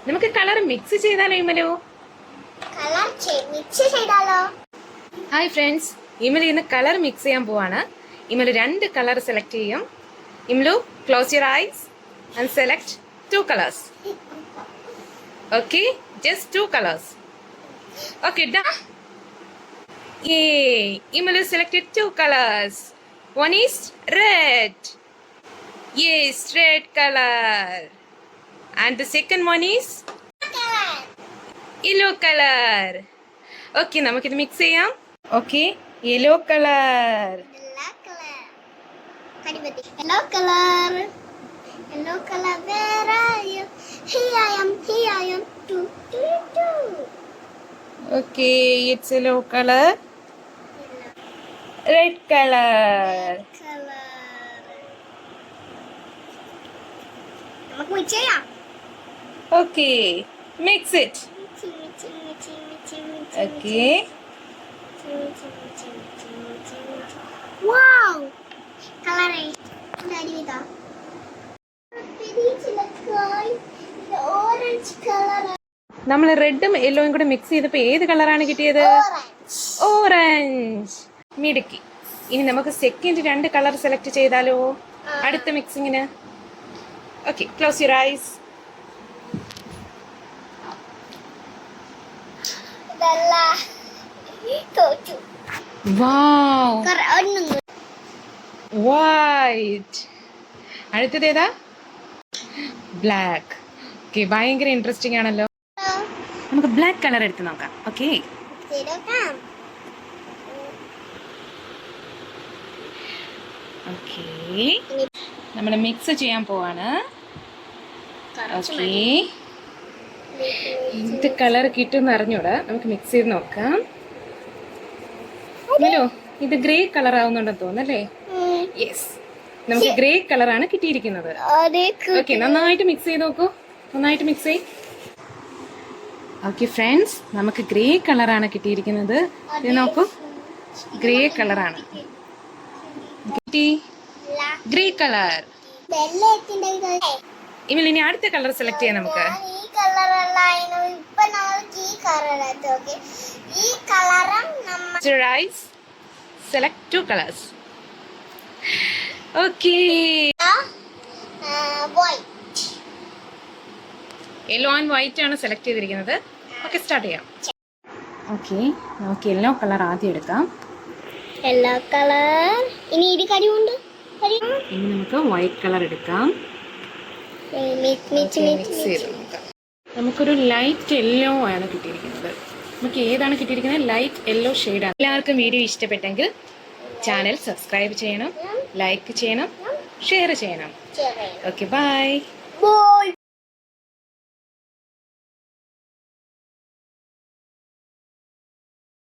നമുക്ക് colour mix ചെയ്താലോ ഇമലു? Hi friends, ഇമലു ഇന്ന് കളർ മിക്സ് ചെയ്യാൻ പോവാണ്. ഇമലു 2 കളർ സെലക്ട് ചെയ്യും. ഇമലു, close your eyes and select 2 colours. Okay, just 2 colors. Okay, done. Yay! Imalu selected 2 colors. One is red. Yes, red color. And the second one is yellow color. Okay, നമുക്കിത് mix ചെയ്യാം. Okay, yellow color. Yellow color, where are you? Here I am. Do. Okay, it's yellow color. Red color. നമുക്ക് mix ചെയ്യാം. Okay, mix it. Okay. Wow! Color ഇത് orange colour. നമ്മൾ റെഡും യെല്ലോയും കൂടെ mix ചെയ്തപ്പോൾ ഏത് കളറാണ് കിട്ടിയത്? ഓറഞ്ച്. മിടുക്കി. ഇനി നമുക്ക് സെക്കൻഡ് 2 കളർ സെലക്ട് ചെയ്താലോ അടുത്ത മിക്സിങ്ങിന്? Okay, close your eyes. Wow, white. അടുത്തത് ഏതാ? ബ്ലാക്ക്. ഓക്കെ, ഭയങ്കര ഇൻട്രസ്റ്റിംഗ് ആണല്ലോ. നമുക്ക് ബ്ലാക്ക് കളർ എടുത്ത് നോക്കാം. ഓക്കെ, ഓക്കെ, നമ്മൾ മിക്സ് ചെയ്യാൻ പോവാണ്. ഓക്കെ, എന്ത് കളർ കിട്ടുമെന്ന് അറിഞ്ഞൂടാ, നമുക്ക് മിക്സ് ചെയ്ത് നോക്കാം. ഹലോ, ഇത് ഗ്രേ കളർ ആവുന്നുണ്ടെന്ന് തോന്നുന്നല്ലേ? യെസ്, നമുക്ക് ഗ്രേ കളറാണ് കിട്ടിയിരിക്കുന്നത്. ഓക്കെ, നന്നായിട്ട് മിക്സ് ചെയ്ത് നോക്കൂ. നന്നായിട്ട് മിക്സ് ചെയ്യും. ഓക്കെ ഫ്രണ്ട്സ്, നമുക്ക് ഗ്രേ കളറാണ് കിട്ടിയിരിക്കുന്നത്. ഇത് നോക്കൂ, ഗ്രേ കളറാണ് കിട്ടി. Grey colour. ഇനി അടുത്ത കളർ സെലക്ട് ചെയ്യാം നമുക്ക്. Select 2 colors. Okay. White. Yellow and white ആണ് സെലക്ട് ചെയ്തിരിക്കുന്നത്. ഓക്കെ, സ്റ്റാർട്ട് ചെയ്യാം. ഓക്കെ, നമുക്ക് യെല്ലോ കളർ ആദ്യം എടുക്കാം. Yellow colour. ഇനി ഇത് കരിയുണ്ട്. ഇനി നമുക്ക് വൈറ്റ് കളർ എടുക്കാം. മിക്സ് ചെയ്ത് നോക്കാം. നമുക്കൊരു ലൈറ്റ് യെല്ലോ ആണ് കിട്ടിയിരിക്കുന്നത്. നമുക്ക് ഏതാണ് കിട്ടിയിരിക്കുന്നത്? ലൈറ്റ് യെല്ലോ ഷെയ്ഡാണ്. എല്ലാവർക്കും വീഡിയോ ഇഷ്ടപ്പെട്ടെങ്കിൽ ചാനൽ സബ്സ്ക്രൈബ് ചെയ്യണം, ലൈക്ക് ചെയ്യണം, ഷെയർ ചെയ്യണം. Okay, by.